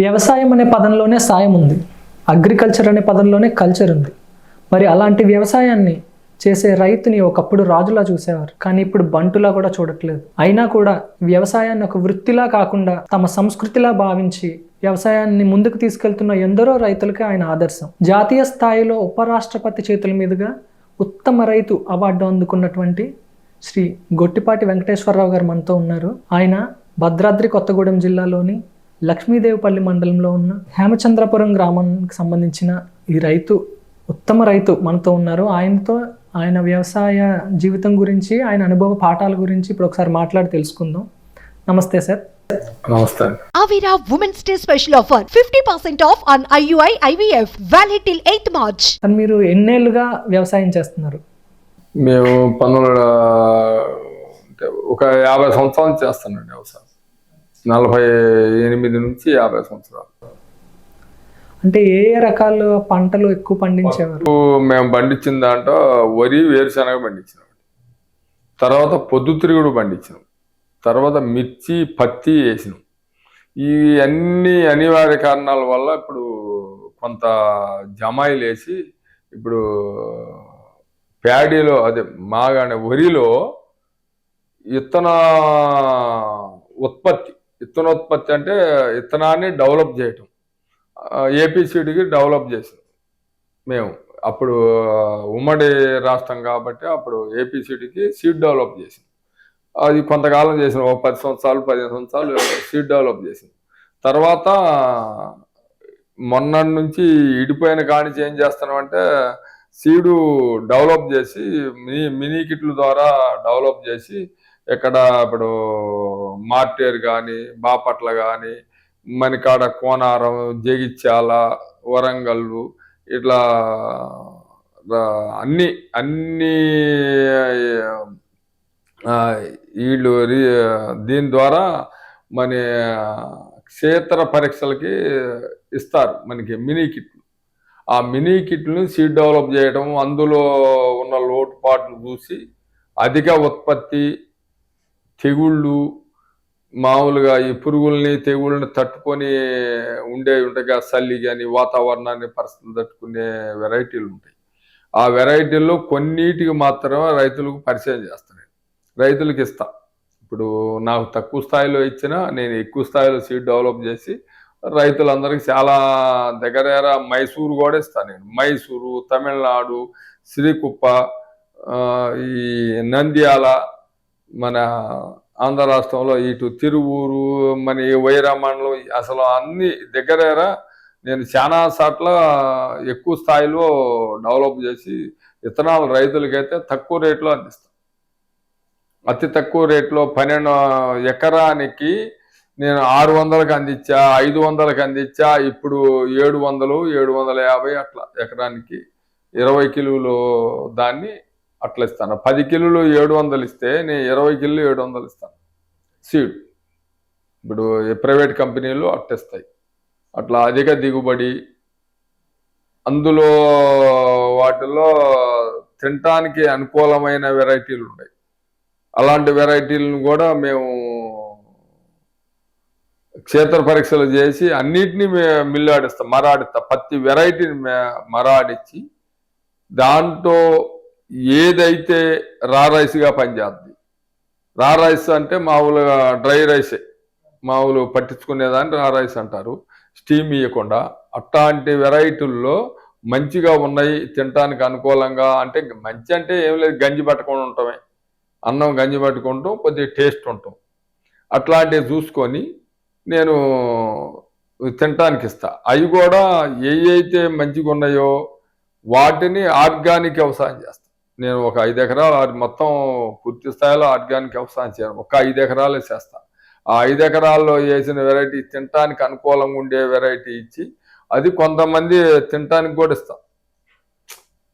వ్యవసాయం అనే పదంలోనే సాయం ఉంది. అగ్రికల్చర్ అనే పదంలోనే కల్చర్ ఉంది. మరి అలాంటి వ్యవసాయాన్ని చేసే రైతుని ఒకప్పుడు రాజులా చూసేవారు, కానీ ఇప్పుడు బంటులా కూడా చూడట్లేదు. అయినా కూడా వ్యవసాయాన్ని ఒక వృత్తిలా కాకుండా తమ సంస్కృతిలా భావించి వ్యవసాయాన్ని ముందుకు తీసుకెళ్తున్న ఎందరో రైతులకి ఆయన ఆదర్శం. జాతీయ స్థాయిలో ఉపరాష్ట్రపతి చేతుల మీదుగా ఉత్తమ రైతు అవార్డు అందుకున్నటువంటి శ్రీ గొట్టిపాటి వెంకటేశ్వరరావు గారు మనతో ఉన్నారు. ఆయన భద్రాద్రి కొత్తగూడెం జిల్లాలోని లక్ష్మీదేవిపల్లి మండలంలో ఉన్న హేమచంద్రపురం గ్రామానికి సంబంధించిన ఈ రైతు, ఉత్తమ రైతు మనతో ఉన్నారు. ఆయనతో ఆయన వ్యవసాయ జీవితం గురించి, ఆయన అనుభవ పాఠాల గురించి ఇప్పుడు ఒకసారి మాట్లాడి తెలుసుకుందాం. నమస్తే సార్. నమస్తే. Avira Women's Day special offer 50% off on IUI IVF valid till 8th March. మీరు ఎన్నేళ్ళుగా వ్యవసాయం చేస్తున్నారు? మేము ఒక 50 సంవత్సరాలు చేస్తానండి వ్యవసాయం. 48 నుంచి 50 సంవత్సరాలు. అంటే ఏ రకాల పంటలు ఎక్కువ పండించేవారు? మేము పండించిన దాంట్లో వరి, వేరుశనగ పండించినాం. తర్వాత పొద్దుతిరుగుడు పండించినాం. తర్వాత మిర్చి, పత్తి వేసినాం. ఈ అన్ని అనివార్య కారణాల వల్ల ఇప్పుడు కొంత జమాయిలు వేసి ఇప్పుడు ప్యాడీలో, అదే మాగానే వరిలో విత్తనోత్పత్తి అంటే విత్తనాన్ని డెవలప్ చేయటం, ఏపీసీడీకి డెవలప్ చేసాం మేము. అప్పుడు ఉమ్మడి రాష్ట్రం కాబట్టి అప్పుడు ఏపీసీడీకి సీడ్ డెవలప్ చేసాం. అది కొంతకాలం చేసిన, ఒక 10 సంవత్సరాలు 15 సంవత్సరాలు సీడ్ డెవలప్ చేసింది. తర్వాత మొన్న నుంచి ఇడిపోయిన కానించి ఏం చేస్తున్నామంటే సీడు డెవలప్ చేసి మినీ కిట్ల ద్వారా డెవలప్ చేసి ఎక్కడ ఇప్పుడు మార్టేర్ కానీ, బాపట్ల కానీ, మణికాడ, కోనారం, జగిత్యాల, వరంగల్లు, ఇట్లా అన్ని వీళ్ళు దీని ద్వారా మన క్షేత్ర పరీక్షలకి ఇస్తారు మనకి మినీ కిట్లు. ఆ మినీ కిట్లను సీడ్ డెవలప్ చేయడం, అందులో ఉన్న లోటుపాట్లు చూసి అధిక ఉత్పత్తి, తెగుళ్ళు, మామూలుగా ఈ పురుగుల్ని తెగుళ్ళని తట్టుకొని ఉంటాయి, చలి కానీ వాతావరణాన్ని పరిస్థితులు తట్టుకునే వెరైటీలు ఉంటాయి. ఆ వెరైటీల్లో కొన్నిటికి మాత్రమే రైతులకు పరిచయం చేస్తాను, రైతులకు ఇస్తా. ఇప్పుడు నాకు తక్కువ స్థాయిలో ఇచ్చినా నేను ఎక్కువ స్థాయిలో సీడ్ డెవలప్ చేసి రైతులందరికీ చాలా దగ్గర మైసూరు కూడా ఇస్తాను నేను. మైసూరు, తమిళనాడు, శ్రీకుప్ప, ఈ నంద్యాల, మన ఆంధ్ర రాష్ట్రంలో ఇటు తిరువూరు, మన వైరామండలం, అసలు అన్ని దగ్గర నేను చాలా సార్ల ఎక్కువ స్థాయిలో డెవలప్ చేసి విత్తనాలు రైతులకైతే తక్కువ రేట్లో అందిస్తాను. అతి తక్కువ రేట్లో 12 ఎకరానికి నేను 600కి అందించా, 500కి అందించా. ఇప్పుడు 700, 750 అట్లా ఎకరానికి 20 కిలోలు దాన్ని అట్లా ఇస్తాను. 10 కిలోలు 700 ఇస్తే నేను 20 కిలోలు 700 ఇస్తాను సీడ్. ఇప్పుడు ప్రైవేట్ కంపెనీలు అట్టిస్తాయి. అట్లా అధిక దిగుబడి, అందులో వాటిల్లో తినటానికి అనుకూలమైన వెరైటీలు ఉన్నాయి. అలాంటి వెరైటీలను కూడా మేము క్షేత్ర పరీక్షలు చేసి అన్నిటినీ మిల్లు ఆడిస్తాం, మరాడిస్తా. ప్రతి వెరైటీని మరాడిచ్చి దాంట్లో ఏదైతే రా రైస్గా పనిచేస్తుంది, రా రైస్ అంటే మామూలుగా డ్రై రైసే, మామూలు పట్టించుకునేదాన్ని రా రైస్ అంటారు, స్టీమ్ ఇవ్వకుండా. అట్లాంటి వెరైటీల్లో మంచిగా ఉన్నాయి, తినటానికి అనుకూలంగా. అంటే మంచి అంటే ఏం లేదు, గంజి పట్టకుండా ఉంటామే, అన్నం గంజి పట్టుకుంటాం, కొద్దిగా టేస్ట్ ఉంటాం. అట్లాంటివి చూసుకొని నేను తినటానికి ఇస్తా. అవి కూడా ఏవైతే మంచిగా ఉన్నాయో వాటిని ఆర్గానిక్ వ్యవసాయం చేస్తాను నేను. ఒక 5 ఎకరాలు మొత్తం పూర్తి స్థాయిలో ఆర్గానిక్ వ్యవసాయం చేయను, ఒక 5 ఎకరాలే చేస్తాను. ఆ 5 ఎకరాల్లో వేసిన వెరైటీ తినటానికి అనుకూలంగా ఉండే వెరైటీ ఇచ్చి, అది కొంతమంది తినటానికి కూడా ఇస్తాం.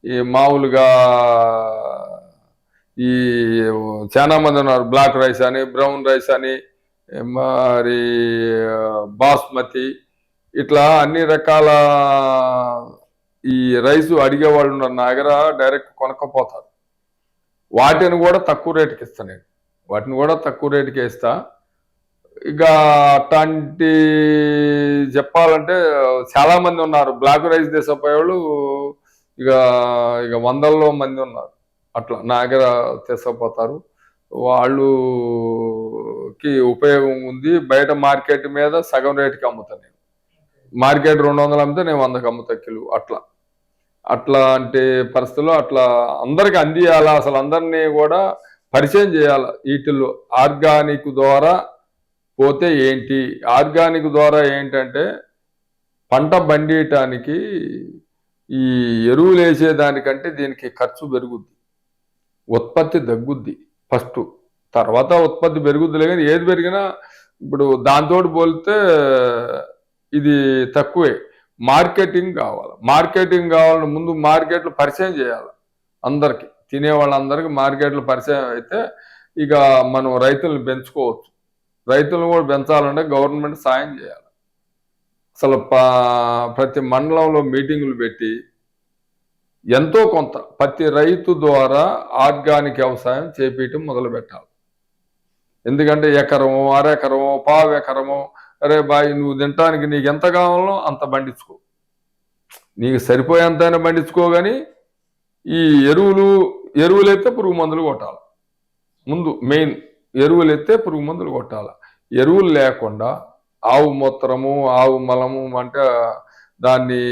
ఈ మామూలుగా ఈ చాలా మంది ఉన్నారు, బ్లాక్ రైస్ అని, బ్రౌన్ రైస్ అని, మరి బాస్మతి, ఇట్లా అన్ని రకాల ఈ రైసు అడిగేవాళ్ళు ఉన్నారు. నా దగ్గర డైరెక్ట్ కొనకపోతారు. వాటిని కూడా తక్కువ రేటుకి ఇస్తాను నేను, వాటిని కూడా తక్కువ రేటుకి ఇస్తా. ఇక అట్లాంటి చెప్పాలంటే చాలా మంది ఉన్నారు. బ్లాక్ రైస్ తీసుకుపోయేవాళ్ళు ఇక ఇక వందల్లో మంది ఉన్నారు. అట్లా నా దగ్గర తీసుకుపోతారు. వాళ్ళకి ఉపయోగం ఉంది. బయట మార్కెట్ మీద సగం రేటుకి అమ్ముతాను నేను. మార్కెట్ 200 అమ్మితే నేను 100కి అమ్ముతా కిలో. అట్లాంటి పరిస్థితుల్లో అట్లా అందరికి అందియాలా, అసలు అందరినీ కూడా పరిచయం చేయాలి. వీటిల్లో ఆర్గానిక్ ద్వారా పోతే ఏంటి, ఆర్గానిక్ ద్వారా ఏంటంటే పంట పండియటానికి ఈ ఎరువులు వేసేదానికంటే దీనికి ఖర్చు పెరుగుద్ది, ఉత్పత్తి తగ్గుద్ది ఫస్ట్, తర్వాత ఉత్పత్తి పెరుగుద్దిలే. కానీ ఏది పెరిగినా ఇప్పుడు దాంతో పోలితే ఇది తక్కువే. మార్కెటింగ్ కావాలని ముందు మార్కెట్లు పరిచయం చేయాలి. అందరికి తినే వాళ్ళందరికీ మార్కెట్లు పరిచయం అయితే ఇక మనం రైతులను పెంచుకోవచ్చు. రైతులను కూడా పెంచాలంటే గవర్నమెంట్ సాయం చేయాలి. అసలు ప్రతి మండలంలో మీటింగులు పెట్టి ఎంతో కొంత ప్రతి రైతు ద్వారా ఆర్గానిక్ వ్యవసాయం చేపట్టడం మొదలు పెట్టాలి. ఎందుకంటే ఎకరమో, అరెకరమో, పావు ఎకరమో, అరే బాయ్ నువ్వు తినటానికి నీకు ఎంత కావాలో అంత పండించుకో, నీకు సరిపోయేంతైనా పండించుకో. కానీ ఈ ఎరువులైతే పురుగు మందులు కొట్టాలి. ముందు మెయిన్ ఎరువులైతే పురుగు మందులు కొట్టాలి. ఎరువులు లేకుండా ఆవు మూత్రము, ఆవు మలము అంటే దాన్ని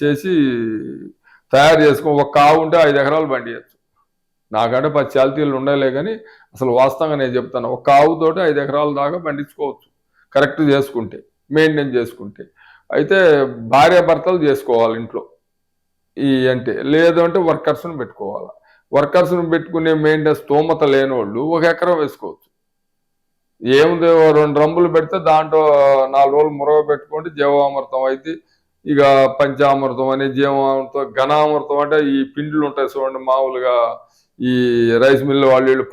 చేసి తయారు చేసుకుని ఒక్క ఆవు ఉంటే 5 ఎకరాలు పండియచ్చు. నాకంటే 10 చాల్తీలు ఉండలే, కానీ అసలు వాస్తవంగా నేను చెప్తాను, ఒక్క ఆవుతోటి 5 ఎకరాల దాకా పండించుకోవచ్చు కరెక్ట్ చేసుకుంటే, మెయింటైన్ చేసుకుంటే. అయితే భార్యాభర్తలు చేసుకోవాలి ఇంట్లో అంటే, లేదు అంటే వర్కర్స్ని పెట్టుకోవాలి. వర్కర్స్ని పెట్టుకునే మెయింటెనెన్స్ స్తోమత లేని వాళ్ళు 1 ఎకరం వేసుకోవచ్చు. ఏముంది, 2 డ్రమ్ములు పెడితే దాంట్లో 4 రోజులు మురగ పెట్టుకుంటే జీవామృతం అయితే, ఇక పంచామృతం అని జీవామృతం, ఘనామృతం అంటే ఈ పిండిలు ఉంటాయి చూడండి, మామూలుగా ఈ రైస్ మిల్లు వాళ్ళు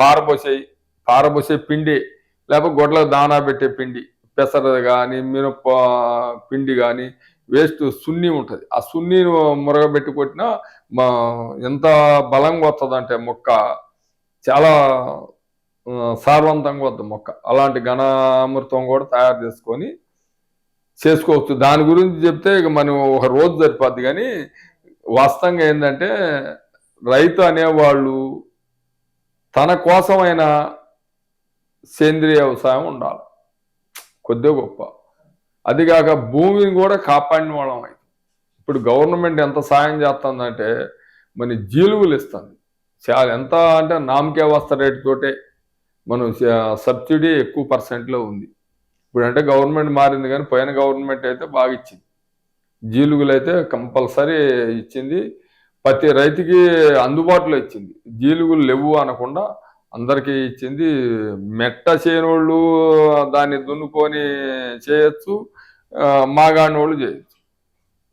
పారబోసే పిండి, లేకపోతే గొడ్లకు దానా పెట్టే పిండి, పెసర కానీ మినప పిండి కానీ వేస్ట్ సున్ని ఉంటుంది. ఆ సున్నీని మురగబెట్టి కొట్టినా ఎంత బలంగా వస్తుందంటే మొక్క చాలా సారవంతంగా వద్దు మొక్క. అలాంటి ఘనామృతం కూడా తయారు చేసుకోవచ్చు. దాని గురించి చెప్తే ఇక మనం ఒక రోజు సరిపోద్ది. కానీ వాస్తవంగా ఏంటంటే రైతు అనేవాళ్ళు తన కోసమైన సేంద్రియ వ్యవసాయం ఉండాలి కొద్దిగా గొప్ప. అదిగాక భూమిని కూడా కాపాడిన వాళ్ళం అయితే. ఇప్పుడు గవర్నమెంట్ ఎంత సాయం చేస్తుందంటే మన జీలుగులు ఇస్తుంది చాలా. ఎంత అంటే నామకే వస్త రేటు తోటే మనం సబ్సిడీ ఎక్కువ % ఉంది. ఇప్పుడు అంటే గవర్నమెంట్ మారింది, కానీ పోయిన గవర్నమెంట్ అయితే బాగా ఇచ్చింది. జీలుగులు అయితే కంపల్సరీ ఇచ్చింది, ప్రతి రైతుకి అందుబాటులో ఇచ్చింది. జీలుగులు లేవు అనకుండా అందరికీ ఇచ్చింది. మెట్ట చేయనోళ్ళు దాన్ని దున్నుకొని చేయొచ్చు, మాగాని వాళ్ళు చేయొచ్చు.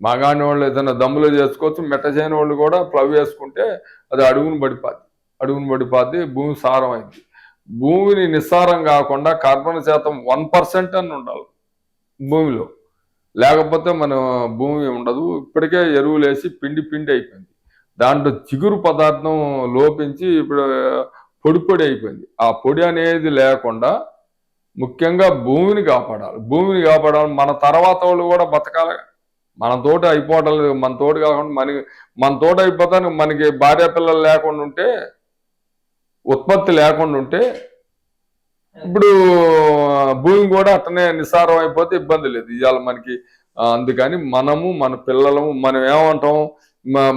మాగాని వాళ్ళు ఏదైనా దమ్ములో చేసుకోవచ్చు. మెట్ట చేయని వాళ్ళు కూడా ప్లవ్ వేసుకుంటే అది అడుగును పడిపోద్ది, భూమి సారం అయింది. భూమిని నిస్సారం కాకుండా కార్బన్ శాతం 1% అని ఉండాలి భూమిలో, లేకపోతే మన భూమి ఉండదు. ఇప్పటికే ఎరువులు వేసి పిండి అయిపోయింది. దాంట్లో చిగురు పదార్థం లోపించి ఇప్పుడు పొడి అయిపోయింది. ఆ పొడి అనేది లేకుండా ముఖ్యంగా భూమిని కాపాడాలి. మన తర్వాత వాళ్ళు కూడా బతకాలి. మన తోట అయిపోవటం లేదు. మన తోట కాకుండా మన తోట అయిపోతానికి మనకి భార్య పిల్లలు లేకుండా ఉంటే, ఉత్పత్తి లేకుండా ఉంటే, ఇప్పుడు భూమి కూడా అట్టనే నిస్సారం అయిపోతే ఇబ్బంది లేదు ఇవాళ మనకి. అందుకని మనము మన పిల్లలము మనం ఏమంటాం,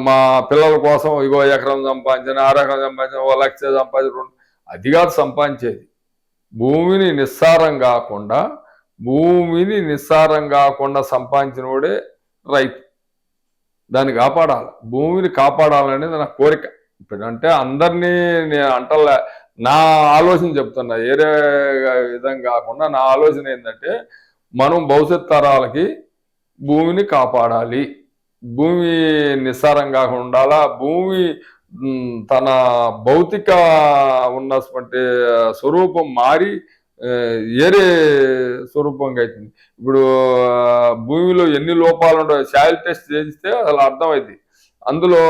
మా పిల్లల కోసం ఇగో ఎకరం సంపాదించిన, 6 ఎకరం సంపాదించిన, 1 లక్ష సంపాదించిన, అది కాదు సంపాదించేది. భూమిని నిస్సారం కాకుండా సంపాదించిన వాడే రైతు. దాన్ని కాపాడాలి, భూమిని కాపాడాలనేది నా కోరిక. ఇప్పుడు అంటే అందరినీ నేను అంటలే, నా ఆలోచన చెప్తున్నా, వేరే విధంగా కాకుండా నా ఆలోచన ఏంటంటే మనం భవిష్యత్ తరాలకి భూమిని కాపాడాలి. భూమి నిస్సారం కాకుండా ఉండాలా. భూమి తన భౌతిక ఉన్నటువంటి స్వరూపం మారి వేరే స్వరూపంగా అవుతుంది. ఇప్పుడు భూమిలో ఎన్ని లోపాలు ఉంటాయో సాయిల్ టెస్ట్ చేస్తే అసలు అర్థమైంది. అందులో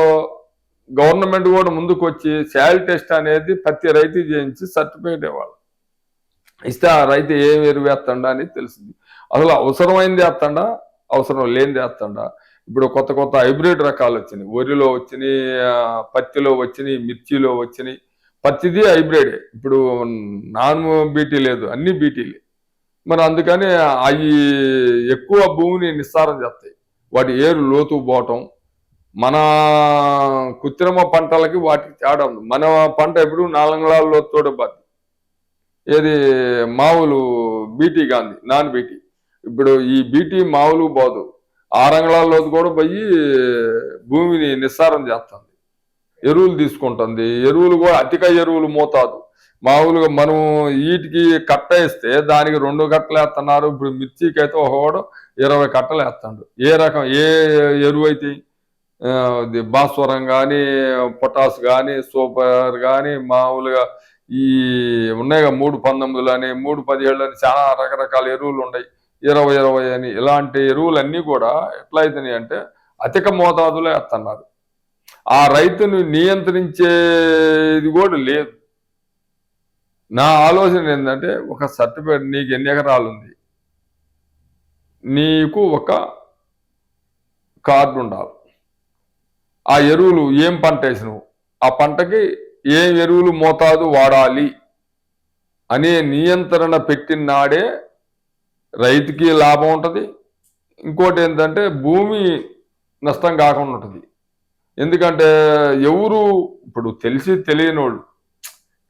గవర్నమెంట్ కూడా ముందుకు వచ్చి సాయిల్ టెస్ట్ అనేది ప్రతి రైతు చేయించి సర్టిఫికేట్ ఇవ్వాలి. ఇస్తే ఆ రైతు ఏం ఎరువు వేస్తాడా అని తెలిసింది. అసలు అవసరమైంది వేస్తాడా, అవసరం లేనిది వేస్తాడా. ఇప్పుడు కొత్త కొత్త హైబ్రిడ్ రకాలు వచ్చినాయి, వరిలో వచ్చినాయి, పత్తిలో వచ్చినాయి, మిర్చిలో వచ్చినాయి. పత్తిది హైబ్రిడే ఇప్పుడు, నాన్ బీటీ లేదు, అన్ని బీటీలే. మరి అందుకని అవి ఎక్కువ భూమిని నిస్సారం చేస్తాయి, వాటి ఏరు లోతు పోవటం. మన కృత్రిమ పంటలకి వాటికి తేడా ఉంది. మన పంట ఎప్పుడు 4 అంగుళాల లోతుతోటే బాధ, ఏది మామూలు బీటీ గాంధీ నాన్ బీటీ. ఇప్పుడు ఈ బీటీ మామూలు పోదు, 6 అంగుళాల లోతు కూడా పోయి భూమిని నిస్సారం చేస్తుంది, ఎరువులు తీసుకుంటుంది. ఎరువులు కూడా అధిక ఎరువులు మోతాదు. మామూలుగా మనం వీటికి కట్ట వేస్తే దానికి 2 కట్టలు వేస్తున్నారు. ఇప్పుడు మిర్చికి అయితే ఒకవాడు 20 కట్టలు వేస్తాడు. ఏ రకం ఏ ఎరువు అయితే భాస్వరం కానీ, పొటాస్ కానీ, సూపర్ కానీ, మామూలుగా ఈ ఉన్నాయిగా 319 అని, 317 అని, చాలా రకరకాల ఎరువులు ఉన్నాయి, 20 అని. ఇలాంటి ఎరువులన్నీ కూడా ఎట్లా అవుతున్నాయి అంటే అధిక మోతాదులో వేస్తున్నారు. ఆ రైతును నియంత్రించేది కూడా లేదు. నా ఆలోచన ఏంటంటే, ఒక సర్టిఫికేట్, నీకు ఎన్ని ఎకరాలు ఉంది, నీకు ఒక కార్డు ఉండాలి. ఆ ఎరువులు ఏం పంట వేసినవు, ఆ పంటకి ఏం ఎరువులు మోతాదు వాడాలి అనే నియంత్రణ పెట్టినాడే రైతుకి లాభం ఉంటుంది. ఇంకోటి ఏంటంటే భూమి నష్టం కాకుండా ఉంటుంది. ఎందుకంటే ఎవరు ఇప్పుడు తెలిసి తెలియనోళ్ళు,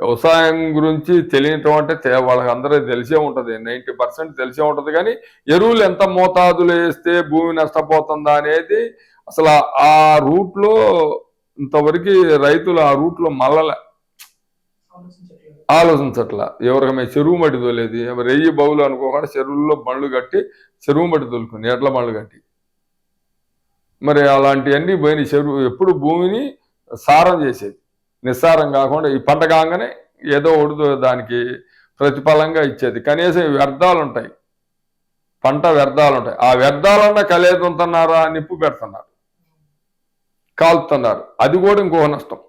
వ్యవసాయం గురించి తెలియటం అంటే వాళ్ళకి అందరూ తెలిసే ఉంటుంది, 90% తెలిసే ఉంటుంది. కానీ ఎరువులు ఎంత మోతాదులు వేస్తే భూమి నష్టపోతుందా అనేది అసలు ఆ రూట్లో ఇంతవరకు రైతులు ఆ రూట్లో మళ్ళలే ఆలోచించట్లా. ఎవరికమే చెరువు మట్టి తోలేది, రెయ్యి బౌలు అనుకోకుండా చెరువుల్లో బండ్లు కట్టి చెరువు మట్టి తోలుకుని, ఎట్ల బండ్లు కట్టి. మరి అలాంటివన్నీ పోయినాయి. చెరువు ఎప్పుడు భూమిని సారం చేసేది, నిస్సారం కాకుండా ఈ పంట కాగానే ఏదో ఒకటి దానికి ప్రతిఫలంగా ఇచ్చేది. కనీసం వ్యర్థాలు ఉంటాయి, పంట వ్యర్థాలు ఉంటాయి. ఆ వ్యర్థాలన్నా కలియదుంటున్నారా, నిప్పు పెడుతున్నారు, కాలుతున్నారు. అది కూడా ఇంకో నష్టం.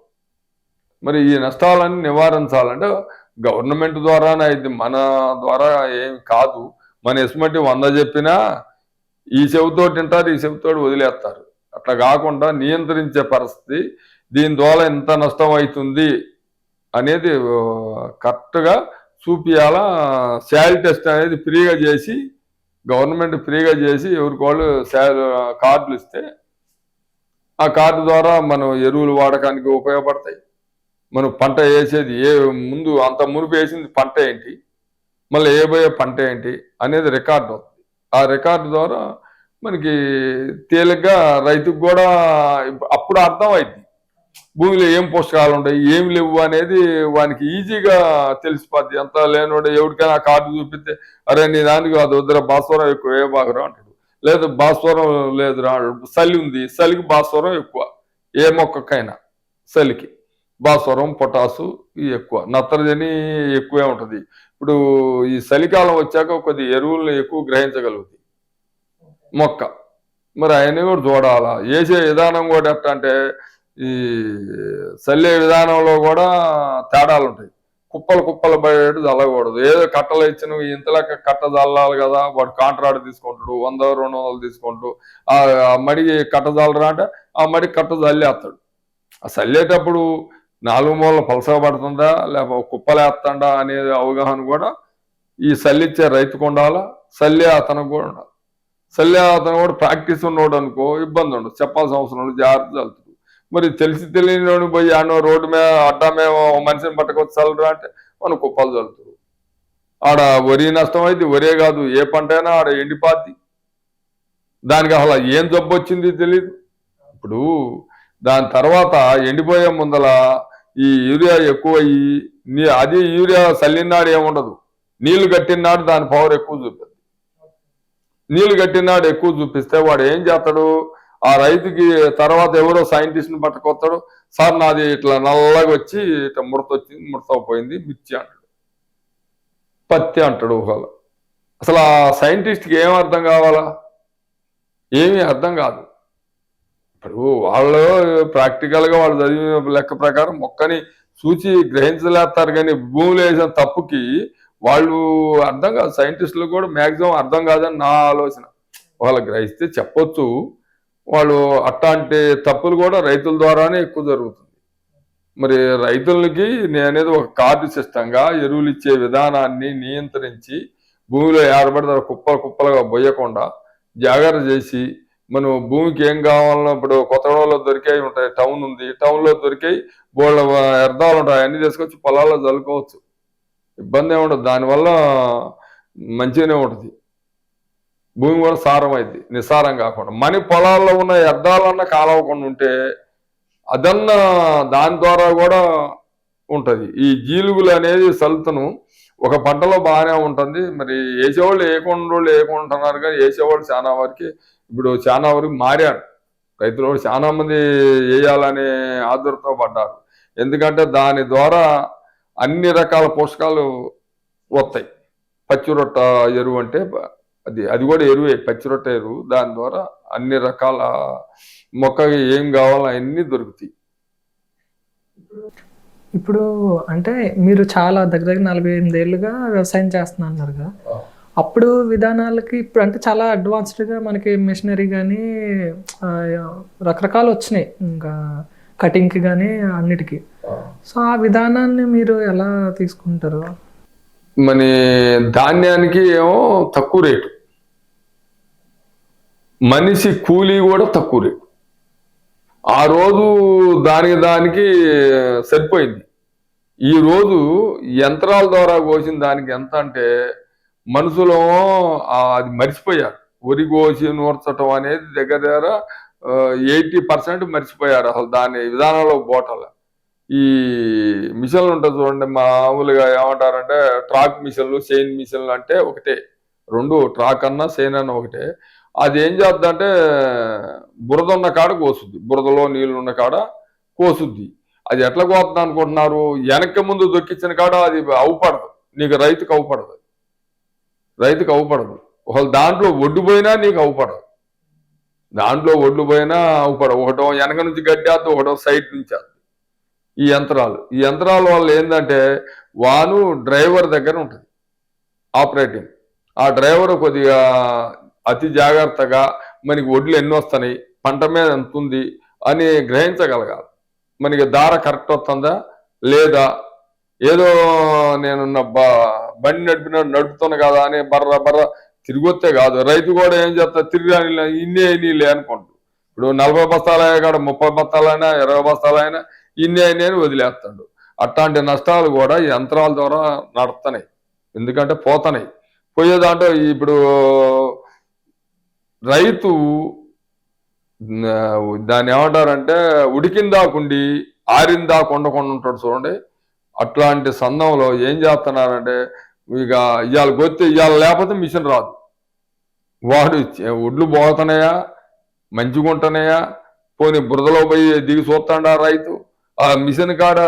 మరి ఈ నష్టాలన్నీ నివారించాలంటే గవర్నమెంట్ ద్వారానే ఇది, మన ద్వారా ఏం కాదు. మన ఎస్మటి 100 చెప్పినా ఈ చెవితో తింటారు, ఈ చెవితోటి వదిలేస్తారు. అట్లా కాకుండా నియంత్రించే పరిస్థితి, దీని ద్వారా ఎంత నష్టం అవుతుంది అనేది కరెక్ట్గా చూపియాలా. శాల్ టెస్ట్ అనేది ఫ్రీగా చేసి, గవర్నమెంట్ ఫ్రీగా చేసి ఎవరికి కార్డులు ఇస్తే ఆ కార్డు ద్వారా మనం ఎరువులు వాడకానికి ఉపయోగపడతాయి. మనం పంట వేసేది ముందు అంత మునుపు వేసింది పంట ఏంటి, మళ్ళీ వేయబోయే పంట ఏంటి అనేది రికార్డు అవుతుంది. ఆ రికార్డు ద్వారా మనకి తేలిగ్గా రైతుకు కూడా అప్పుడు అర్థమైంది భూమిలో ఏం పోషకాలు ఉంటాయి, ఏం లేవు అనేది వానికి ఈజీగా తెలిసిపోద్ది. అంత లేనోడు ఎవరికైనా కార్డు చూపిస్తే, అరే నీ దానికి అది వద్దురా, భాస్వరం ఎక్కువ ఏ బాగురా అంటాడు. లేదు భాస్వరం లేదురా, చలి ఉంది, చలికి భాస్వరం ఎక్కువ, ఏ మొక్కకైనా చలికి భాస్వరం పొటాసు ఇవి ఎక్కువ, నత్రజని ఎక్కువే ఉంటుంది. ఇప్పుడు ఈ చలికాలం వచ్చాక కొద్ది ఎరువులను ఎక్కువ గ్రహించగలుగుతాయి మొక్క. మరి అవన్నీ కూడా చూడాలా. వేసే విధానం కూడా ఎట్లా అంటే, ఈ చల్లే విధానంలో కూడా తేడాలు ఉంటాయి. కుప్పలు పడేట్టు చల్లకూడదు. ఏదో కట్టలు ఇచ్చిన ఇంతలా కట్ట చల్లాలి కదా, వాడు కాంట్రాక్ట్ తీసుకుంటాడు, 100-200 తీసుకుంటూ ఆ మడికి కట్ట చల్లరా అంటే ఆ మడికి కట్ట చల్లేస్తాడు. ఆ చల్లేటప్పుడు 4 మూలలు పలసగా పడుతుందా లేకపోతే కుప్పలేస్తుందా అనేది అవగాహన కూడా ఈ చల్లిచ్చే రైతుకు ఉండాలా, చల్లే అతనికి కూడా ఉండాలి. చల్లే అతను కూడా ప్రాక్టీస్ ఉన్నోడు అనుకో ఇబ్బంది ఉండదు, చెప్పాల్సిన అవసరం ఉండదు, జాగ్రత్త చల్లుతాడు. మరి తెలిసి తెలియని పోయి ఆడో రోడ్డు మీద అడ్డమేమో మనిషిని పట్టుకొచ్చి చల్లరా అంటే మనం కుప్పలు చల్లుతారు. ఆడ వరి నష్టం అయితే వరే కాదు, ఏ పంట అయినా ఆడ ఎండిపోద్ది. దానికి అసలు ఏం జబ్బు వచ్చింది తెలియదు. ఇప్పుడు దాని తర్వాత ఎండిపోయే ముందల ఈ యూరియా ఎక్కువ అయ్యి, అది యూరియా చల్లినాడు ఏముండదు, నీళ్లు కట్టినాడు దాని పవర్ ఎక్కువ చూపిస్తుంది. నీళ్లు కట్టినాడు ఎక్కువ చూపిస్తే వాడు ఏం చేస్తాడు, ఆ రైతుకి తర్వాత ఎవరో సైంటిస్ట్ని పట్టుకొస్తాడు, సార్ నాది ఇట్లా నల్లగా వచ్చి ఇట్లా ముడత పోయింది మిర్చి అంటాడు, పత్తి అంటాడు. ఒకవేళ అసలు ఆ సైంటిస్ట్కి ఏం అర్థం కావాలా, ఏమీ అర్థం కాదు. ఇప్పుడు వాళ్ళు ప్రాక్టికల్గా వాళ్ళు చదివిన లెక్క ప్రకారం మొక్కని చూచి గ్రహించలేస్తారు. కానీ భూమిలో వేసిన తప్పుకి వాళ్ళు అర్థం కాదు, సైంటిస్టులు కూడా మ్యాక్సిమం అర్థం కాదని నా ఆలోచన. వాళ్ళకి గ్రహిస్తే చెప్పొచ్చు, వాళ్ళు అట్లాంటి తప్పులు కూడా రైతుల ద్వారానే ఎక్కువ జరుగుతుంది. మరి రైతులకి నేనేది ఒక కార్డు సిస్టంగా ఎరువులు ఇచ్చే విధానాన్ని నియంత్రించి భూమిలో ఏర్పడిన కుప్పలు కుప్పలుగా పోయకుండా జాగ్రత్త చేసి, మనం భూమికి ఏం కావాలన్నా ఇప్పుడు కొత్తగూడలో దొరికాయి ఉంటాయి, టౌన్ ఉంది, టౌన్లో దొరికాయి బోళ్ళ వ్యర్థాలు ఉంటాయి, అన్ని తీసుకొచ్చి పొలాల్లో చల్లుకోవచ్చు, ఇబ్బంది ఏమి ఉండదు. దానివల్ల మంచిగానే ఉంటుంది, భూమి కూడా సారం అయింది, నిస్సారం కాకుండా. మన పొలాల్లో ఉన్న వ్యర్థాలన్నా కాలవకుండా ఉంటే అదన్నా దాని ద్వారా కూడా ఉంటుంది. ఈ జీలుగులు అనేది సల్తను ఒక పంటలో బాగానే ఉంటుంది. మరి వేసేవాళ్ళు వేయకుంటున్నారు, కానీ వేసేవాళ్ళు చాలా వరకు ఇప్పుడు చాలా వరకు మారారు. రైతులు కూడా చాలా మంది వేయాలనే ఆదుర్తో పడ్డారు. ఎందుకంటే దాని ద్వారా అన్ని రకాల పోషకాలు వస్తాయి. పచ్చిరొట్ట ఎరువు అంటే అది కూడా ఎరువే, పచ్చిరొట్ట ఎరువు. దాని ద్వారా అన్ని రకాల మొక్కకి ఏం కావాలో అన్నీ దొరుకుతాయి. ఇప్పుడు అంటే మీరు చాలా దగ్గర 48 ఏళ్ళుగా వ్యవసాయం చేస్తున్నా అన్నారు కదా, అప్పుడు విధానాలకి ఇప్పుడు అంటే చాలా అడ్వాన్స్డ్గా మనకి మిషనరీ కానీ రకరకాలు వచ్చినాయి, ఇంకా కటింగ్కి కానీ అన్నిటికీ. సో ఆ విధానాన్ని మీరు ఎలా తీసుకుంటారు? మన ధాన్యానికి ఏమో తక్కువ రేటు, మనిషి కూలీ కూడా తక్కువ రేటు. ఆ రోజు దానికి సరిపోయింది. ఈ రోజు యంత్రాల ద్వారా కోసిన దానికి ఎంత అంటే మనుషులు అది మర్చిపోయారు. వరి కోసి నూర్చటం అనేది దగ్గర 80% మర్చిపోయారు. అసలు దాని విధానంలో పోవటం. ఈ మిషన్లు ఉంటుంది చూడండి, మామూలుగా ఏమంటారంటే ట్రాక్ మిషన్లు, చైన్ మిషన్లు అంటే ఒకటే, రెండు, ట్రాక్ అన్నా చైన్ అన్నా ఒకటే. అది ఏం చేద్దంటే బురద ఉన్న కాడ కోసుద్ది, బురదలో నీళ్ళు ఉన్న కాడ కోసుద్ది. అది ఎట్లా కోస్తుంది అనుకుంటున్నారు? వెనక్కి ముందు దొక్కించిన కాడ అది అవుపడదు, నీకు రైతుకు అవుపడదు, రైతుకు అవుపడదు. ఒకవేళ దాంట్లో ఒడ్డు పోయినా నీకు అవుపడదు, దాంట్లో ఒడ్లు పోయినా అవుపడదు. ఒకటో వెనక నుంచి గడ్డేద్దు, ఒకటో సైడ్ నుంచి అది. ఈ యంత్రాల వల్ల ఏంటంటే వాను డ్రైవర్ దగ్గర ఉంటుంది ఆపరేటింగ్. ఆ డ్రైవర్ కొద్దిగా అతి జాగ్రత్తగా మనకి ఒడ్లు ఎన్ని వస్తున్నాయి, పంట మీద ఎంత ఉంది అని గ్రహించగలగాలి. మనకి దార కరెక్ట్ వస్తుందా లేదా, ఏదో నేనున్న బండి నడుపుతాను కదా అని బర్ర తిరిగొస్తే కాదు. రైతు కూడా ఏం చేస్తా, తిరిగి ఇన్నే నీళ్ళే అనుకుంటాడు. ఇప్పుడు 40 బస్తాలైనా కాడ 30 బస్తాలైనా 20 బస్తాలైనా ఇన్నే అని వదిలేస్తాడు. అట్లాంటి నష్టాలు కూడా యంత్రాల ద్వారా నడుస్తున్నాయి, ఎందుకంటే పోతున్నాయి. పోయేదాంట్లో ఇప్పుడు రైతు దాన్ని ఏమంటారంటే ఉడికిందాకుండి ఆరిందాకు ఉండకుండా ఉంటాడు చూడండి. అట్లాంటి సందంలో ఏం చేస్తున్నారంటే ఇక ఇవాళ గొత్తే ఇవాళ లేకపోతే మిషన్ రాదు. వాడు ఒడ్లు పోతున్నాయా, మంచిగా ఉంటున్నాయా, పోనీ బురదలో పోయి దిగి చూస్తాడా రైతు. ఆ మిషన్ కాడ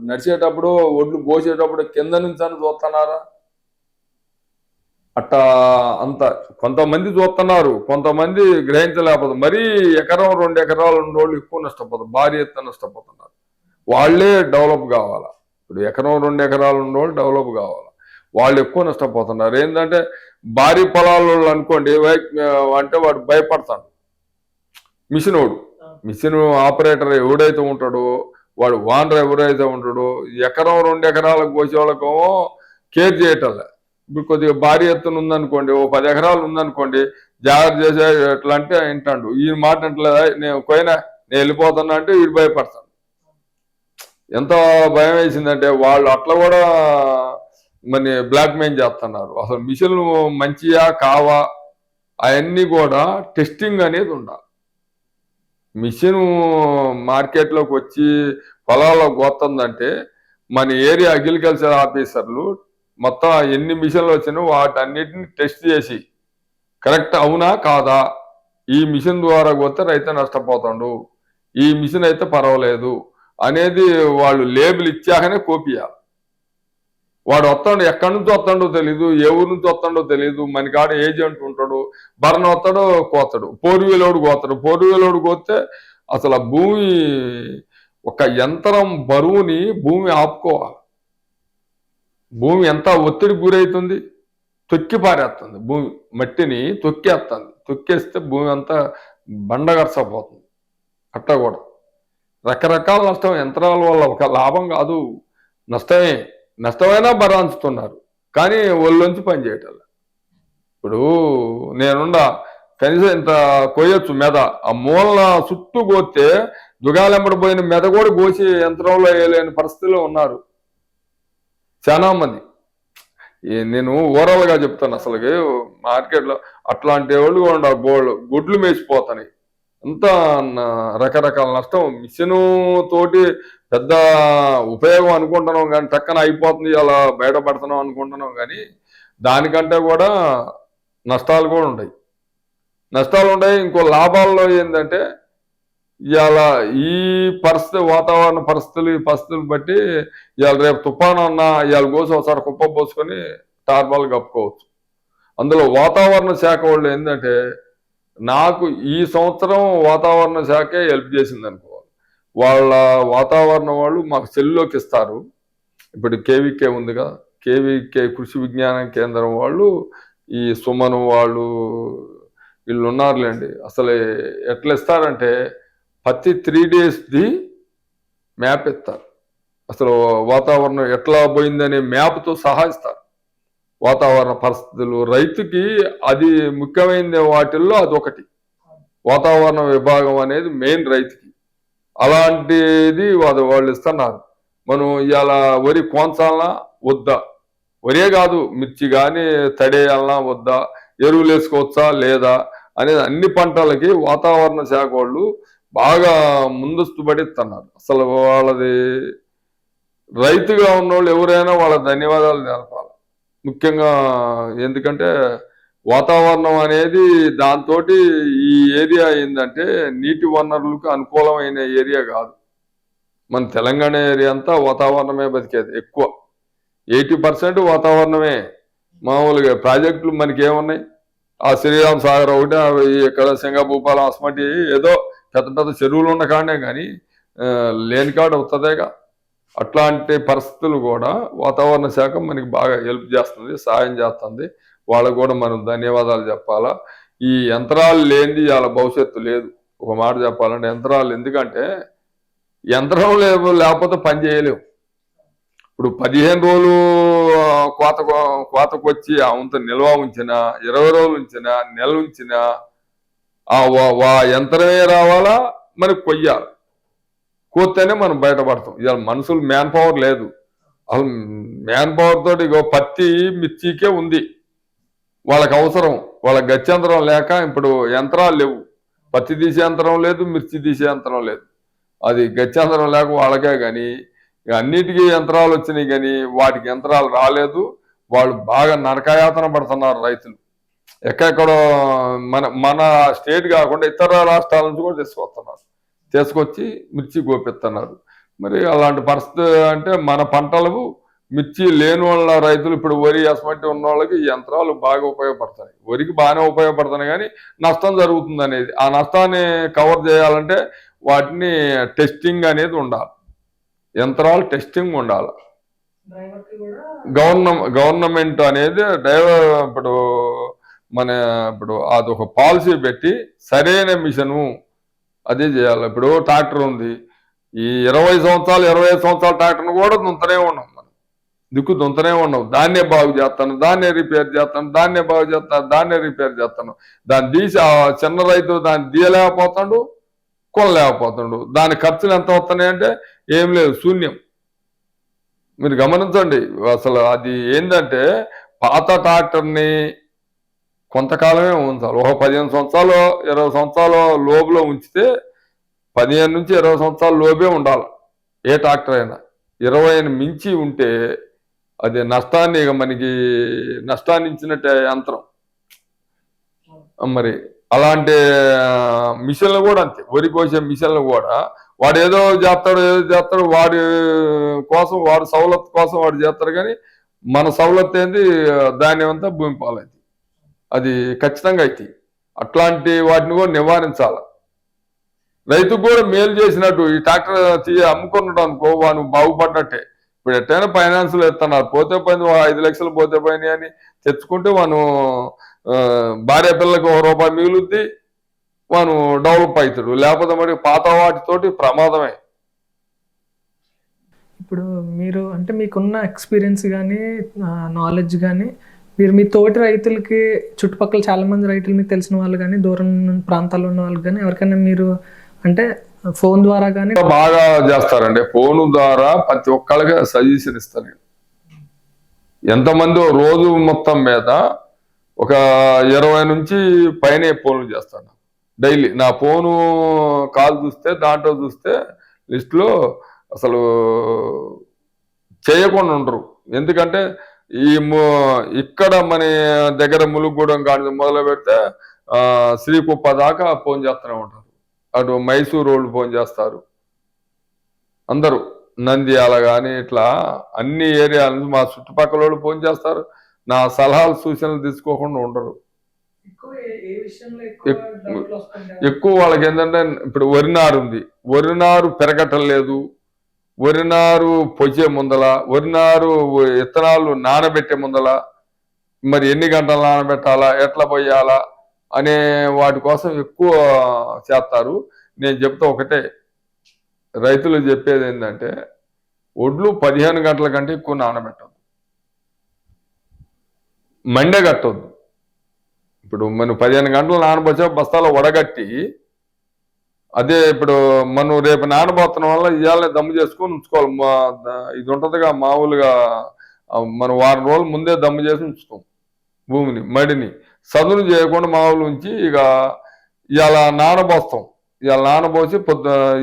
నడిచేటప్పుడు ఒడ్లు పోసేటప్పుడు కింద నుంచి అని చూస్తున్నారా? అట్టా అంత కొంతమంది చూస్తున్నారు, కొంతమంది గ్రహించలేకపోతుంది. మరీ 1-2 ఎకరాలు ఉన్నోళ్ళు ఎక్కువ నష్టపోతారు, భారీ ఎత్తున నష్టపోతున్నారు. వాళ్ళే డెవలప్ కావాలా. ఇప్పుడు 1-2 ఎకరాలు ఉన్నోళ్ళు డెవలప్ కావాలా, వాళ్ళు ఎక్కువ నష్టపోతున్నారు. ఏంటంటే భారీ పొలాలు అనుకోండి అంటే వాడు భయపడతాడు. మిషన్ ఆపరేటర్ ఎవడైతే ఉంటాడో, వాడు వానర్ ఎవరైతే ఉంటాడో, 1-2 ఎకరాలకు కోసే వాళ్ళకేమో కేర్ చేయటంలే. ఇప్పుడు కొద్దిగా భారీ ఎత్తున ఉందనుకోండి, 10 ఎకరాలు ఉందనుకోండి, జాగ్రత్త చేసే ఎట్లా అంటే వింటాడు. ఈ మాట అంటలేదా, నేను వెళ్ళిపోతున్నా అంటే వీడు భయపడతాడు. ఎంత భయం వేసిందంటే వాళ్ళు అట్లా కూడా మన బ్లాక్ మెయిల్ చేస్తున్నారు. అసలు మిషన్లు మంచియా కావా అవన్నీ కూడా టెస్టింగ్ అనేది ఉండాలి. మిషన్ మార్కెట్లోకి వచ్చి పొలాల్లో పోతుందంటే మన ఏరియా అగ్రికల్చర్ ఆఫీసర్లు మొత్తం ఎన్ని మిషన్లు వచ్చినా వాటన్నిటిని టెస్ట్ చేసి కరెక్ట్ అవునా కాదా, ఈ మిషన్ ద్వారా పోతే రైతు నష్టపోతాడు, ఈ మిషన్ అయితే పర్వాలేదు అనేది వాళ్ళు లేబుల్ ఇచ్చాకనే కోపియాలి. వాడు వస్తాడు, ఎక్కడి నుంచి వస్తాడో తెలీదు, ఏ ఊరు నుంచి వస్తాడో తెలీదు, మన కాడ ఏజెంట్ ఉంటాడు, బర్న్ వస్తాడో కోస్తాడు, 4 వీలర్ కోస్తాడు. 4 వీలర్ కోస్తే అసలు భూమి ఒక యంత్రం బరువుని భూమి ఆపుకోవాలి. భూమి ఎంత ఒత్తిడి గురవుతుంది, తొక్కి పారేస్తుంది. భూమి మట్టిని తొక్కేస్తుంది. తొక్కేస్తే భూమి అంతా బండగరసపోతుంది. అట్లా కూడా రకరకాల నష్టం యంత్రాల వల్ల, ఒక లాభం కాదు, నష్టమే. నష్టమైనా భరాంచుతున్నారు, కానీ ఒళ్ళొంచి పని చేయటం. ఇప్పుడు నేనుండా కనీసం ఇంత కోయొచ్చు మెద, ఆ మూలన చుట్టూ కోస్తే దుగాలెంబడిపోయిన మెద కూడా కోసి యంత్రంలో వేయలేని పరిస్థితిలో ఉన్నారు చాలా మంది. నేను ఓవరాల్గా చెప్తాను, అసలుకి మార్కెట్లో అట్లాంటి వాళ్ళు కూడా గుడ్లు మేసిపోతాయి. అంత రకరకాల నష్టం. మిషను తోటి పెద్ద ఉపయోగం అనుకుంటున్నాం కానీ టక్కన అయిపోతుంది, అలా బయటపడుతున్నాం అనుకుంటున్నాం కానీ దానికంటే కూడా నష్టాలు కూడా ఉంటాయి. ఇంకో లాభాల్లో ఏంటంటే ఇవాళ ఈ పరిస్థితి, వాతావరణ పరిస్థితులు, ఈ పరిస్థితులు బట్టి ఇవాళ రేపు తుఫాను అన్నా ఇవాళ కోసి ఒకసారి కుప్ప పోసుకొని టార్పాలు కప్పుకోవచ్చు. అందులో వాతావరణ శాఖ వాళ్ళు ఏంటంటే, నాకు ఈ సంవత్సరం వాతావరణ శాఖే హెల్ప్ చేసింది అనుకోవాలి. వాళ్ళ వాతావరణం వాళ్ళు మాకు సెల్లులోకి ఇస్తారు. ఇప్పుడు కేవీకే ఉందిగా, కేవీకే కృషి విజ్ఞాన కేంద్రం వాళ్ళు, ఈ సుమను వాళ్ళు, వీళ్ళు ఉన్నారులేండి. అసలు ఎట్లా ఇస్తారంటే ప్రతి 3 daysది మ్యాప్ ఇస్తారు. అసలు వాతావరణం ఎట్లా పోయిందనే మ్యాప్తో సహా ఇస్తారు. వాతావరణ పరిస్థితులు రైతుకి అది ముఖ్యమైన వాటిల్లో అదొకటి. వాతావరణ విభాగం అనేది మెయిన్ రైతుకి. అలాంటిది వాళ్ళు ఇస్తున్నారు. మనం ఇవాళ వరి కోంచాలన్నా వద్దా, వరే కాదు మిర్చి కానీ తడేయాలన్నా వద్దా, ఎరువులు వేసుకోవచ్చా లేదా అనేది అన్ని పంటలకి వాతావరణ శాఖ వాళ్ళు బాగా ముందస్తు పడిస్తున్నారు. అసలు వాళ్ళది రైతుగా ఉన్నోళ్ళు ఎవరైనా వాళ్ళ ధన్యవాదాలు తెలపాలి ముఖ్యంగా. ఎందుకంటే వాతావరణం అనేది దాంతో ఈ ఏరియా ఏంటంటే నీటి వనరులకు అనుకూలమైన ఏరియా కాదు. మన తెలంగాణ ఏరియా అంతా వాతావరణమే బతికేది. ఎక్కువ 80% వాతావరణమే. మామూలుగా ప్రాజెక్టులు మనకి ఏమున్నాయి, ఆ శ్రీరామ్ సాగర్ ఒకటి, ఇక్కడ సింగభూపాలం అస్మటి ఏదో పెద్ద పెద్ద చెరువులు ఉన్న కాడే కానీ లేని కాడ అవుతుందేగా. అట్లాంటి పరిస్థితులు కూడా వాతావరణ శాఖ మనకి బాగా హెల్ప్ చేస్తుంది, సాయం చేస్తుంది. వాళ్ళకు కూడా మనం ధన్యవాదాలు చెప్పాలా. ఈ యంత్రాలు లేనిది వాళ్ళ భవిష్యత్తు లేదు. ఒక మాట చెప్పాలంటే యంత్రాలు, ఎందుకంటే యంత్రం లేకపోతే పని చేయలేవు. ఇప్పుడు 15 రోజులు కోతకు వచ్చి అంత నిల్వ ఉంచినా, 20 రోజులు ఉంచినా, నెల ఉంచినా ఆ యంత్రమే రావాలా, మనకు కొయ్యాలి. కోస్తేనే మనం బయటపడతాం. ఇవాళ మనుషులు మ్యాన్ పవర్ లేదు. అసలు మ్యాన్ పవర్ తోటి పత్తి మిర్చికే ఉంది వాళ్ళకి అవసరం. వాళ్ళకి గత్యంతరం లేక ఇప్పుడు యంత్రాలు లేవు. పత్తి తీసే యంత్రం లేదు, మిర్చి తీసే యంత్రం లేదు. అది గత్యంతరం లేక వాళ్ళకే కానీ అన్నిటికీ యంత్రాలు వచ్చినాయి కానీ వాటికి యంత్రాలు రాలేదు. వాళ్ళు బాగా నరకయాతన పడుతున్నారు రైతులు. ఎక్కడెక్కడో మన స్టేట్ కాకుండా ఇతర రాష్ట్రాల నుంచి కూడా తీసుకొచ్చి మిర్చి గోపిస్తున్నారు. మరి అలాంటి పరిస్థితి అంటే మన పంటలకు మిర్చి లేని వాళ్ళ రైతులు, ఇప్పుడు వరి అసమంటి ఉన్న వాళ్ళకి ఈ యంత్రాలు బాగా ఉపయోగపడతాయి. వరికి బాగానే ఉపయోగపడుతున్నాయి కానీ నష్టం జరుగుతుంది అనేది, ఆ నష్టాన్ని కవర్ చేయాలంటే వాటిని టెస్టింగ్ అనేది ఉండాలి. యంత్రాలు టెస్టింగ్ ఉండాలి. గవర్నమెంట్ అనేది ఇప్పుడు అదొక పాలసీ పెట్టి సరైన మిషను అదే చేయాలి. ఇప్పుడు ట్రాక్టర్ ఉంది, ఈ 20 సంవత్సరాలు 25 సంవత్సరాల ట్రాక్టర్ను కూడా దుంతనే ఉన్నాం. మనం దుంతనే ఉన్నాం. దాన్నే బాగు చేస్తాను, దాన్నే రిపేర్ చేస్తాను, దాన్నే బాగు చేస్తాను, దాన్నే రిపేర్ చేస్తాను. దాన్ని తీసి ఆ చిన్న రైతు దాన్ని తీయలేకపోతాడు, కొనలేకపోతాడు. దాని ఖర్చులు ఎంత వస్తున్నాయంటే ఏం లేదు, శూన్యం. మీరు గమనించండి. అసలు అది ఏంటంటే పాత ట్రాక్టర్ని కొంతకాలమే ఉంచాలి. ఒక 15 సంవత్సరాలు 20 సంవత్సరాల లోపులో ఉంచితే 15 నుంచి 20 సంవత్సరాల లోపే ఉండాలి ఏ ట్రాక్టర్ అయినా. 20ని మించి ఉంటే అది నష్టాన్ని మనకి నష్టాన్ని ఇచ్చినట్టే యంత్రం. మరి అలాంటి మిషన్లు కూడా అంతే. వరి కోసే మిషన్లు కూడా వాడు ఏదో చేస్తాడు వాడి కోసం, వాడి సవలత్తు కోసం వాడు చేస్తాడు. కానీ మన సవలత్తు ఏంది, ధాన్యం అంతా భూమి పాలైంది. అది ఖచ్చితంగా అయితే అట్లాంటి వాటిని కూడా నివారించాలి. రైతుకు కూడా మేలు చేసినట్టు ఈ ట్రాక్టర్ అమ్ముకున్నాడు అనుకో, వాడు బాగుపడ్డట్టే. ఇప్పుడు ఎట్టైనా ఫైనాన్స్లో ఇస్తున్నారు, పోతే పోయింది 5 లక్షలు పోతే పోయినాయి అని తెచ్చుకుంటే మనం భార్య పిల్లలకు ₹1 మిగులుద్ది, మనం డెవలప్ అవుతాడు. లేకపోతే మరి పాత వాటితోటి ప్రమాదమే. ఇప్పుడు మీరు అంటే మీకున్న ఎక్స్పీరియన్స్ కానీ నాలెడ్జ్ కానీ మీరు మీ తోటి రైతులకి చుట్టుపక్కల చాలామంది రైతులు మీకు తెలిసిన వాళ్ళు కానీ దూరం ప్రాంతాల్లో ఉన్న వాళ్ళు కానీ ఎవరికైనా మీరు అంటే ఫోన్ ద్వారా కానీ బాగా చేస్తారండి. ఫోన్ ద్వారా ప్రతి ఒక్కళ్ళకి సజెషన్ ఇస్తాను నేను. ఎంతమంది రోజు మొత్తం మీద ఒక 20 నుంచి పైనే ఫోన్లు చేస్తాను డైలీ. నా ఫోను కాల్ చూస్తే దాంట్లో చూస్తే లిస్టులో అసలు చేయకుండా ఉండరు. ఎందుకంటే ఇక్కడ మన దగ్గర ములుగుగూడెం కానీ మొదలు పెడితే శ్రీకుప్ప దాకా ఫోన్ చేస్తూనే ఉంటారు. అటు మైసూరు వాళ్ళు ఫోన్ చేస్తారు అందరూ, నంద్యాల కానీ ఇట్లా అన్ని ఏరియాల నుంచి మా చుట్టుపక్కల వాళ్ళు ఫోన్ చేస్తారు. నా సలహాలు సూచనలు తీసుకోకుండా ఉండరు. ఎక్కువ వాళ్ళకి ఏంటంటే ఇప్పుడు వరి నారు ఉంది, వరి నారు పెరగటం లేదు, వరి నారు పొచ్చే ముందల, వరి నారు విత్తనాలు నానబెట్టే ముందల, మరి ఎన్ని గంటలు నానబెట్టాలా, ఎట్లా పోయాలా అనే వాటి కోసం ఎక్కువ చేస్తారు. నేను చెప్తా ఒకటే, రైతులు చెప్పేది ఏంటంటే ఒడ్లు 15 గంటల కంటే ఎక్కువ నానబెట్టద్దు, మండే కట్టొద్దు. ఇప్పుడు మనం 15 గంటలు నానబొచ్చా బస్తాలో వడగట్టి, అదే ఇప్పుడు మనం రేపు నానబోతున్న వల్ల ఇవాళ దమ్ము చేసుకొని ఉంచుకోవాలి. ఇది ఉంటుందిగా మామూలుగా మనం వారం రోజులు ముందే దమ్ము చేసి ఉంచుతాం భూమిని, మడిని సదును చేయకుండా మామూలు ఉంచి ఇక ఇవాళ నానబోస్తాం. ఇవాళ నానబోసి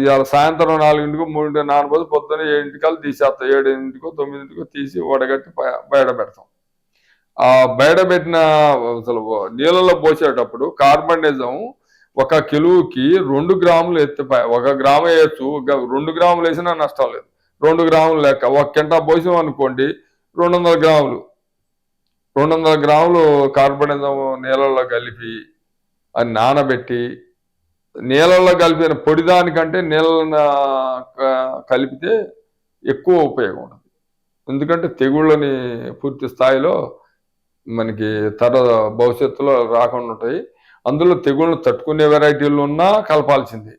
ఇవాళ సాయంత్రం 4ంటికో 3ంటికో నానబోసి పొద్దున్న 7ంటికల్ తీసేస్తాం. 7ంటికో 9ంటికో తీసి వడగట్టి బయట పెడతాం. ఆ బయట పెట్టిన అసలు నీళ్ళలో పోసేటప్పుడు కార్బనిజం 1 కిలోకి 2 గ్రాములు ఎత్తిపాయి. 1 గ్రాము వేయచ్చు, 2 గ్రాములు వేసినా నష్టం లేదు. 2 గ్రాములు లెక్క 1 కింటా పోసాం అనుకోండి 200 గ్రాములు. 200 గ్రాములు కార్బనిజం నీళ్ళల్లో కలిపి అది నానబెట్టి, నీళ్ళల్లో కలిపిన పొడి దానికంటే నీళ్ళ కలిపితే ఎక్కువ ఉపయోగం ఉంటుంది. ఎందుకంటే తెగుళ్ళని పూర్తి స్థాయిలో మనకి భవిష్యత్తులో రాకుండా ఉంటాయి. అందులో తెగుళ్ళను తట్టుకునే వెరైటీలు ఉన్నా కలపాల్సింది.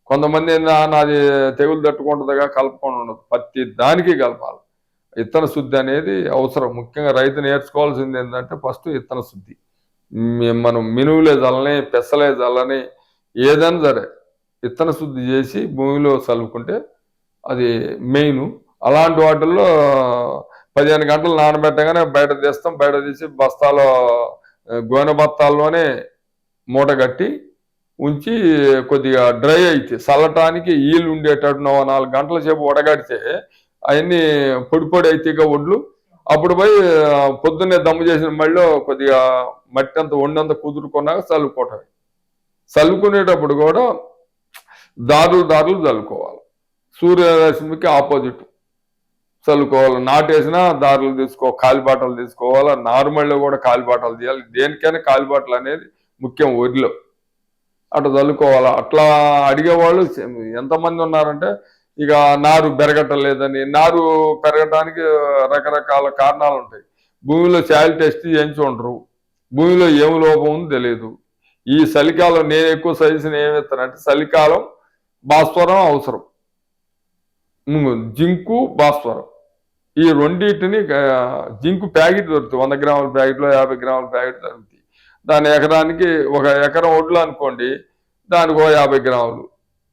కొంతమంది నాది తెగులు తట్టుకుంటుందిగా కలపకుండా ఉండదు, ప్రతి దానికి కలపాలి. ఇత్తన శుద్ధి అనేది అవసరం. ముఖ్యంగా రైతు నేర్చుకోవాల్సింది ఏంటంటే ఫస్ట్ ఇత్తన శుద్ధి. మనం మినువులే చల్లని, పెసలే చల్లని, ఏదైనా సరే ఇత్తన శుద్ధి చేసి భూమిలో చల్లుకుంటే అది మెయిన్. అలాంటి వాటిల్లో 15 గంటలు నానబెట్టగానే బయట తీస్తాం. బయట తీసి బస్తాలో గోనె బత్తాల్లోనే మూట కట్టి ఉంచి కొద్దిగా డ్రై అయితే చల్లటానికి ఈళ్ళు ఉండేటట్టు 4 గంటల సేపు వడగడితే అవన్నీ పొడి పొడి అయితే ఒడ్లు. అప్పుడు పోయి పొద్దున్నే దమ్ము చేసిన మళ్ళీ కొద్దిగా మట్టి అంతా వండంతా కుదురుకున్నాక చల్లుకోవటమే. చల్లుకునేటప్పుడు కూడా దారులు చల్లుకోవాలి. సూర్యరశ్మికి ఆపోజిట్ చల్లుకోవాలి. నాటేసినా దారులు కాలిబాటలు తీసుకోవాలి. నార్మల్లో కూడా కాలిబాటలు తీయాలి. దేనికైనా కాలిబాటలు అనేది ముఖ్యం వరిలో. అట్లా చల్లుకోవాలి. అట్లా అడిగేవాళ్ళు ఎంతమంది ఉన్నారంటే ఇక నారు పెరగటలేదని. నారు పెరగటానికి రకరకాల కారణాలు ఉంటాయి. భూమిలో సాయిల్ టెస్ట్ చేయించి ఉండరు, భూమిలో ఏమి లోపం ఉందో తెలియదు. ఈ చలికాలం నేను ఎక్కువ సజెషన్ ఏమిస్తానంటే చలికాలం భాస్వరం అవసరం, జింకు భాస్వరం. ఈ రెండింటిని జింకు ప్యాకెట్ దొరుకుతుంది, 100 గ్రాముల ప్యాకెట్లో 50 గ్రాముల ప్యాకెట్ దొరుకుతుంది. దాని ఎకరానికి 1 ఎకరం వడ్లు అనుకోండి, దానికి 50 గ్రాములు.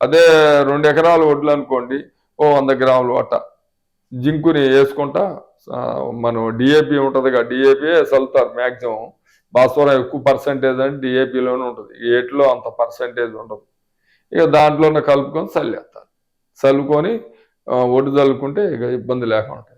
అదే 2 ఎకరాలు వడ్లు అనుకోండి 100 గ్రాములు అట్ట జింకుని వేసుకుంటా. మనం డిఏపి ఉంటుందిగా, డిఏపి చల్లుతారు మ్యాక్సిమం. భాస్వరం ఎక్కువ పర్సంటేజ్ అంటే డిఏపిలోనే ఉంటుంది, ఏటిలో అంత పర్సంటేజ్ ఉండదు. ఇక దాంట్లోనే కలుపుకొని చల్లేస్తారు. చల్లుకొని ఒడ్డు చల్లుకుంటే ఇక ఇబ్బంది లేకుండా ఉంటుంది.